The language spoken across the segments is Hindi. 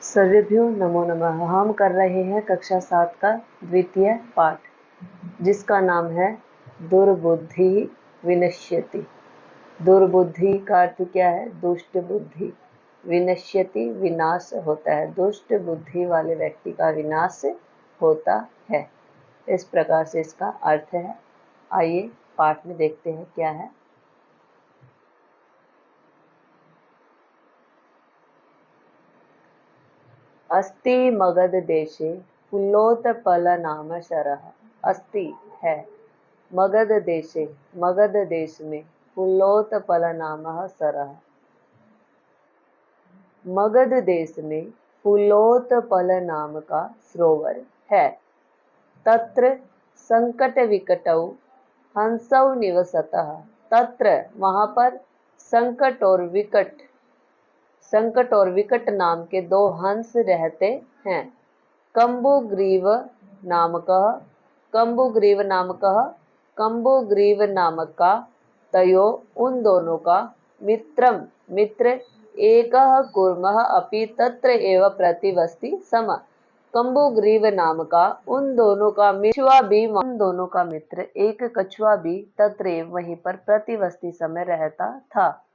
सर्वेभ्यो नमो नमः। हम कर रहे हैं कक्षा 7 का द्वितीय पाठ, जिसका नाम है दुर्बुद्धि विनश्यति। दुर्बुद्धि का अर्थ क्या है? दुष्ट बुद्धि। विनश्यति विनाश होता है, दुष्ट बुद्धि वाले व्यक्ति का विनाश होता है। इस प्रकार से इसका अर्थ है। आइए पाठ में देखते हैं क्या है। अस्ति मगध देशे फुल्लोत्पल नाम शरः। अस्ति है, मगध देशे, मगध देश में, फुल्लोत्पल नाम शरः। मगध देश में फुल्लोत्पल नाम का सरोवर है। तत्र संकट विकटौ हंसौ निवसतः। तत्र वहां पर संकट और विकट नाम के दो हंस रहते हैं। कंबुग्रीव नामकः, कंबुग्रीव नामकः, कंबुग्रीव नामक का, तयो उन दोनों का, मित्र एकः कूर्मः अपि तत्र एव प्रतिवसति स्म। कंबुग्रीव नाम का उन दोनों का मित्र एक कछुआ भी तत्र वहीं पर प्रतिवसति समय रहता था।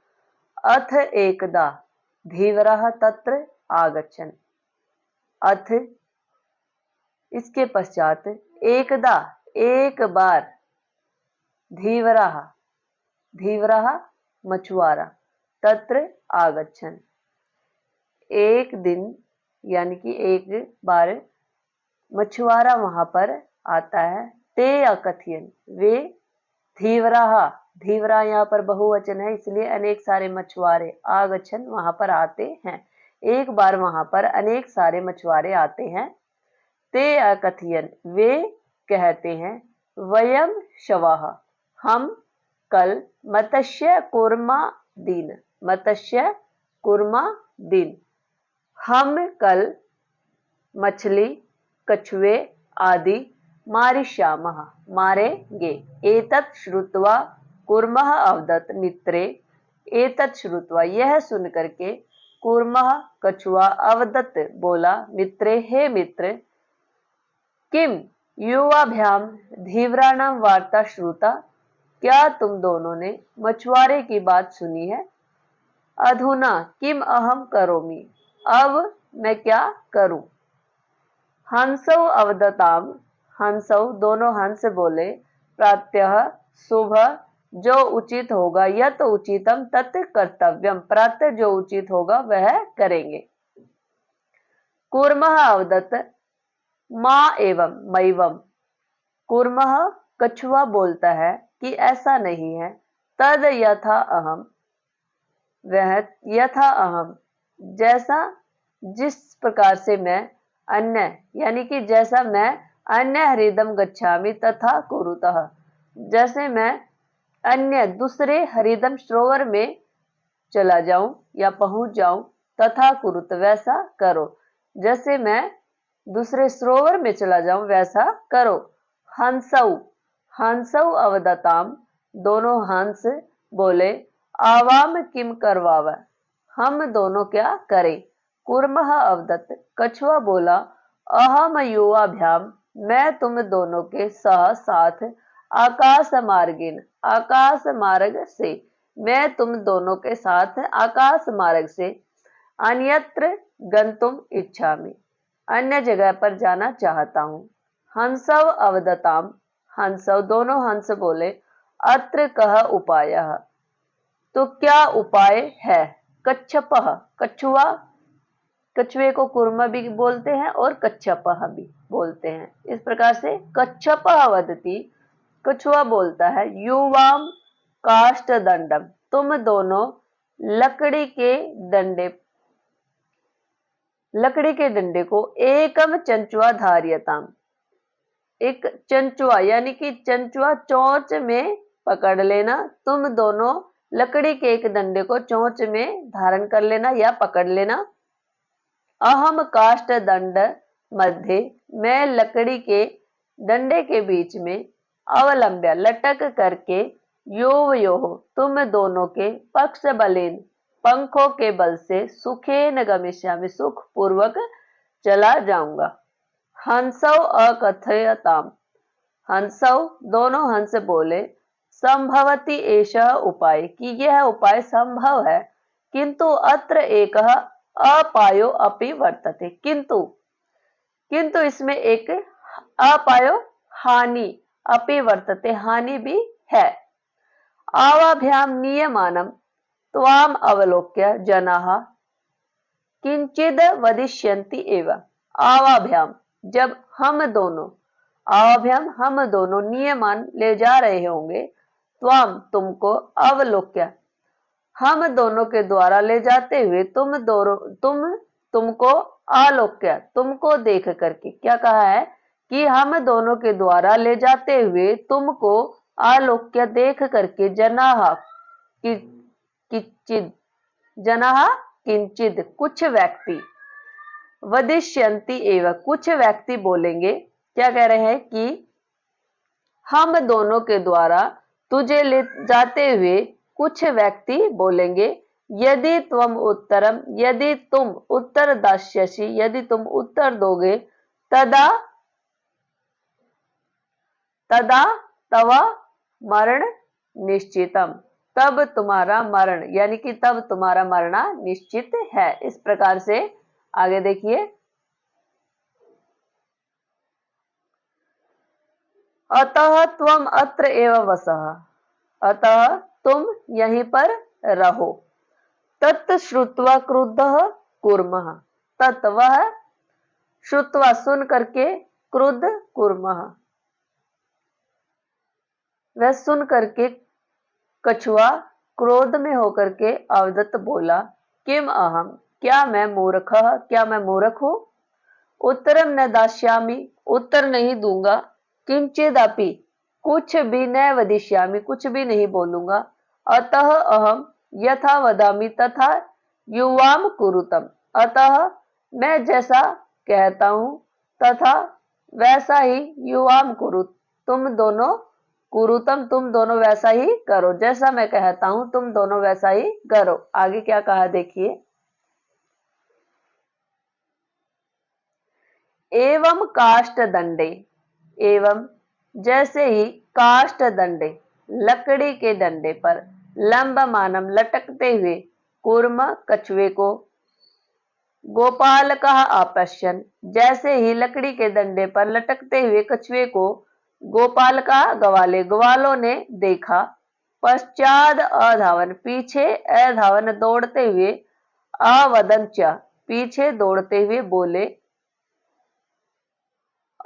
अथ एकदा धीवरः तत्र आगच्छन्। अथ इसके पश्चात एकदा एक बार, धीवरः धीवरः मछुआरा, तत्र आगच्छन् एक दिन यानी कि एक बार मछुआरा वहां पर आता है। ते अकथयन् वे, धीवरा यहाँ पर बहुवचन है, इसलिए अनेक सारे मछुआरे, आगच्छन् वहां पर आते हैं। एक बार वहां पर अनेक सारे मछुआरे आते हैं। ते अकथयन् वे कहते हैं, वयम शवः हम कल मत्स्य कूर्मा दिन हम कल मछली कछुए आदि मारिष्यामः मारेंगे। एतत् श्रुत्वा कूर्मः अवदत् मित्रे, एतत् श्रुत्वा यह सुन करके, कूर्मः कछुआ, अवदत् बोला, मित्रे हे मित्र, किम युवाभ्याम धीवराणां वार्ता श्रुता, क्या तुम दोनों ने मछुआरे की बात सुनी है? अधुना किम अहम करोमि, अब मैं क्या करूं? हंसौ अवदताम, हंसौ दोनों हंस बोले, प्रातः सुबह जो उचित होगा, यत उचितम तत् कर्तव्यम, प्रातः जो उचित होगा वह करेंगे। कूर्मः अवदत् मां एवं मैवम, कूर्मः कछुआ बोलता है कि ऐसा नहीं है। तद यथा अहम, वह यथा अहम जैसा, जिस प्रकार से मैं, अन्य यानी कि जैसा मैं, अन्य हरिदम गच्छामि तथा कुरुतः, जैसे मैं अन्य दूसरे हरिदम सरोवर में चला जाऊं या पहुंच जाऊं, तथा कुरुत वैसा करो, जैसे मैं दूसरे सरोवर में चला जाऊं वैसा करो। हंसौ अवदताम, दोनों हंस बोले, आवाम किम करवाव, हम दोनों क्या करें? कूर्मः अवदत्, कछुआ बोला, अहम युवाभ्याम, मैं तुम दोनों के साथ, आकाश मार्ग से, मैं तुम दोनों के साथ आकाश मार्ग से, अन्यत्र गंतुम इच्छामि, अन्य जगह पर जाना चाहता हूं। हंसव अवदताम, हंसव दोनों हंस बोले, अत्र कः उपायः, तो क्या उपाय है? कच्छपः, कछुआ, कछुए को कूर्म भी बोलते हैं और कच्छपः भी बोलते हैं। इस प्रकार से कच्छपः वदति, कछुआ बोलता है, युवाम काष्ठ दंडम, तुम दोनों लकड़ी के डंडे को, एकम चंचुआ धार्यताम, एक चंचुआ यानी कि चंचुआ चोंच में पकड़ लेना। तुम दोनों लकड़ी के एक डंडे को चोंच में धारण कर लेना या पकड़ लेना। अहम काष्ठ दंड मध्य, मैं लकड़ी के डंडे के बीच में, अवलंब्य लटक करके, योवयोः तुम दोनों के, पक्ष बलेन पंखों के बल से सुखेन गमिष्यामि, सुख पूर्वक चला जाऊंगा। हंसौ अकथयताम, हंसौ दोनों हंस बोले, संभवति एषः उपाय, कि यह उपाय संभव है, किंतु अत्र एकः अपायो अपि वर्तते, किंतु इसमें एक अपायो हानि अपि वर्तते, हानि भी है। आवाभ्याम नियमानम त्वाम अवलोक्य जनाः किंचिद वदिष्यन्ति एव। आवाभ्याम जब हम दोनों नियमान ले जा रहे होंगे, त्वाम तुमको, अवलोक्य हम दोनों के द्वारा ले जाते हुए, तुमको, आलोक्य तुमको देख करके, क्या कहा है कि हम दोनों के द्वारा ले जाते हुए तुमको आलोक्य देख करके, जनाः किंचिद कुछ व्यक्ति, वदिष्यन्ति एवं कुछ व्यक्ति बोलेंगे, क्या कह रहे हैं कि हम दोनों के द्वारा तुझे ले जाते हुए कुछ व्यक्ति बोलेंगे, यदि तुम उत्तर दास्यसि, यदि तुम उत्तर दोगे, तदा तव मरण निश्चितम, तब तुम्हारा मरण, यानी कि तब तुम्हारा मरना निश्चित है। इस प्रकार से आगे देखिए, अतः त्वम अत्र एव वसः, अतः तुम यहीं पर रहो। तत् श्रुत्वा क्रुद्धः कूर्मः, तत् वह, श्रुत्वा सुन करके, क्रुद्ध कूर्मः वह सुन करके, कछुआ क्रोध में होकर के अवदत्त बोला, किम अहम, क्या मैं मूर्ख हूं, उत्तरम न दास्यामि, उत्तर नहीं दूंगा, किंचिदपि कुछ भी, न वदिष्यामि कुछ भी नहीं बोलूंगा, अतः अहम यथा वदामि तथा युवाम कुरुतम, अतः मैं जैसा कहता हूं तथा वैसा ही युवाम कुरु, तुम दोनों वैसा ही करो, जैसा मैं कहता हूं तुम दोनों वैसा ही करो। आगे क्या कहा देखिए, एवं काष्ठ दंडे, एवं जैसे ही, काष्ठ दंडे लकड़ी के डंडे पर, लंबमानम लटकते हुए, कूर्म कछुए को, गोपाल का आपश्यन जैसे ही लकड़ी के डंडे पर लटकते हुए कछुए को गोपाल का ग्वालों ने देखा, पश्चाद अधावन पीछे, अधावन दौड़ते हुए, अवदंच पीछे दौड़ते हुए बोले,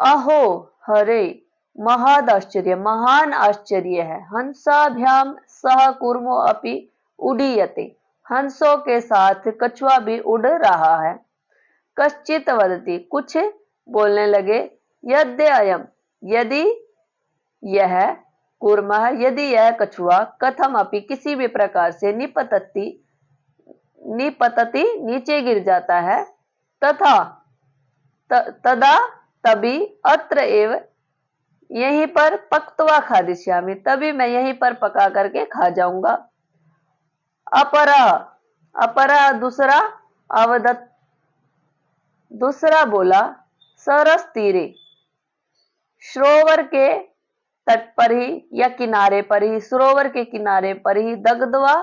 अहो हरे, महदाश्चर्य महान आश्चर्य है, हंसाभ्याम सह कूर्मो अपि उडीयते, हंसों के साथ कछुआ भी उड़ रहा है। कश्चित वदति कुछ बोलने लगे, यद्य अयम यदि यह, कूर्मः यदि यह कछुआ, कथम अपि किसी भी प्रकार से, निपतति नीचे गिर जाता है, तथा तदा तभी, अत्र एव यहीं पर, पक्त्वा खादिष्यामि तभी मैं यहीं पर पका करके खा जाऊंगा। अपरा दूसरा, अवदत्त दूसरा बोला, सरस तीरे, सरोवर के तट पर ही या किनारे पर ही, सरोवर के किनारे पर ही, दग्धवा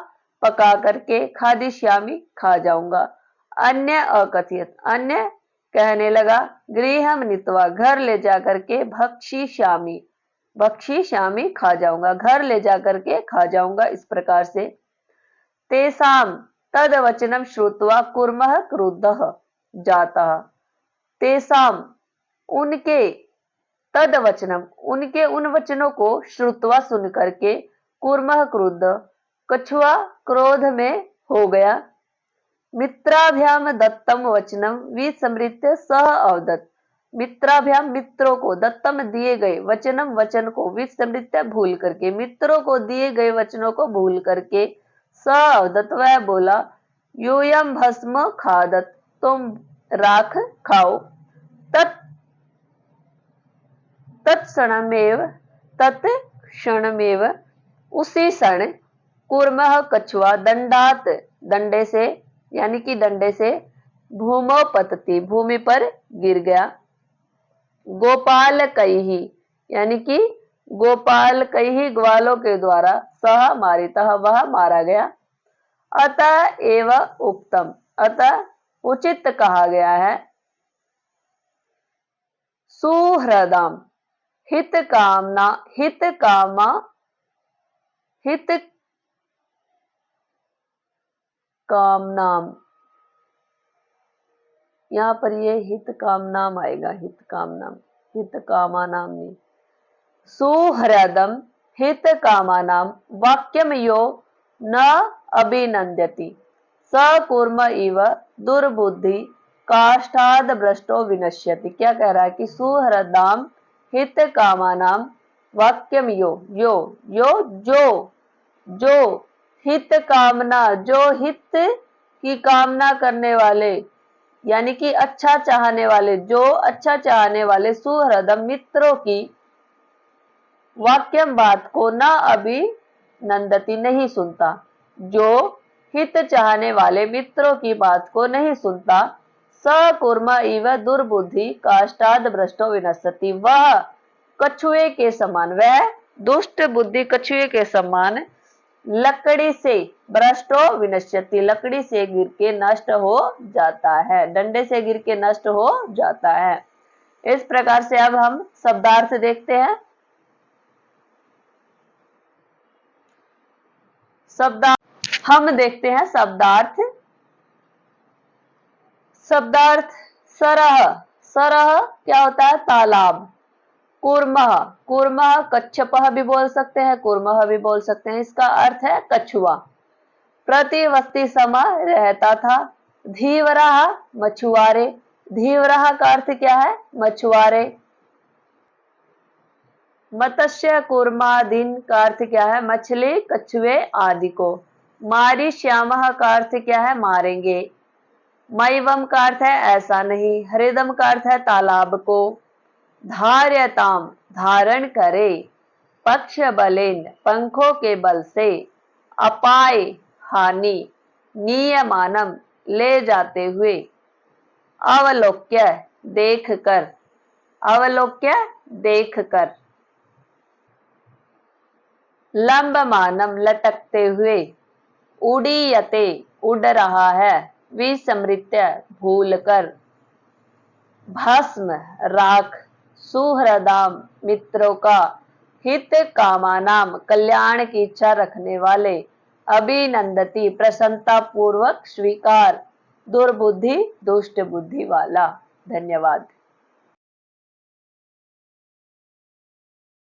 पका करके, खादिष्यामि खा जाऊंगा। अन्य अकथियत, अन्य कहने लगा, गृहम नीत्वा घर ले जाकर के, भक्षिष्यामि खा जाऊंगा, घर ले जाकर के खा जाऊंगा। इस प्रकार से तेसाम तद वचनम श्रुत्वा कूर्मः क्रुद्धः जातः, तेसाम उनके, तद वचनम उनके उन वचनों को, श्रुत्वा सुन करके, कूर्मः क्रुद्ध कछुआ क्रोध में हो गया, मित्राभ्याम दत्तम वचनम विस्मृत्य सह अवदत्त, मित्राभ्याम मित्रों को, दत्तम दिए गए, वचनम वचन को, विस्मृत्य भूल करके, मित्रों को दिए गए वचनों को भूल करके, सह अवदत्त वह बोला, यूयम भस्म खादत तुम राख खाओ, तत्क्षणमेव उसी क्षण, कूर्मः कछुआ दंडात डंडे से यानी कि डंडे से, भूमौ पतति भूमि पर गिर गया, गोपाल कई यानी कि गोपाल कई ग्वालों के द्वारा सह मारितः वह मारा गया, अतः एव उक्तम अतः उचित कहा गया है, सुहृदम हित कामना हित कामा हित कामनाम, यहाँ पर ये हित कामनाम आएगा, हित कामनाम, हित कामानाम नहीं, सुहृदम हित कामानाम वाक्यम यो न अभिनंदति स कूर्म इव दुर्बुद्धि काष्ठाद भ्रष्टो विनश्यति। क्या कह रहा है कि सुहृदाम हित कामानाम वाक्यम यो यो यो जो हित कामना, जो हित की कामना करने वाले यानी कि अच्छा चाहने वाले, जो अच्छा चाहने वाले सुहृदम मित्रों की वाक्यम बात को न अभिनंदति नहीं सुनता, जो हित चाहने वाले मित्रों की बात को नहीं सुनता, स कूर्म इव दुर्बुद्धि काष्ठाद भ्रष्टो विनश्यति वह कछुए के समान, वह दुष्ट बुद्धि कछुए के समान लकड़ी से भ्रष्टो विनश्यति लकड़ी से गिर के नष्ट हो जाता है, डंडे से गिर के नष्ट हो जाता है। इस प्रकार से अब हम शब्दार्थ देखते हैं। हम देखते हैं शब्दार्थ। शब्दार्थ सरह, सरह क्या होता है? तालाब। कूर्मः, कूर्मः कच्छपः भी बोल सकते हैं, कूर्मः भी बोल सकते हैं, इसका अर्थ है कछुआ। प्रतिवस्ती समय रहता था। धीवरः मछुआरे, धीवरः का अर्थ क्या है? मछुआरे। मत्स्य कूर्मादीन का अर्थ क्या है? मछली कछुए आदि को। मारी श्यामः का अर्थ क्या है? मारेंगे। मैवम का अर्थ है ऐसा नहीं। हृदम का अर्थ है तालाब को। धार्यताम धारण करे। पक्ष बलेन पंखों के बल से। अपाय हानि। नियमानम ले जाते हुए। अवलोक्य देख कर, अवलोक्य देख कर। लंबमानम लटकते हुए। उड़ीयते उड़ रहा है। विस्मृत्य भूल कर। भस्म राख। सुहृदाम मित्रों का। हित कामानाम कल्याण की इच्छा रखने वाले। अभिनंदती प्रसन्नता पूर्वक स्वीकार। दुर्बुद्धि दुष्ट बुद्धि वाला। धन्यवाद।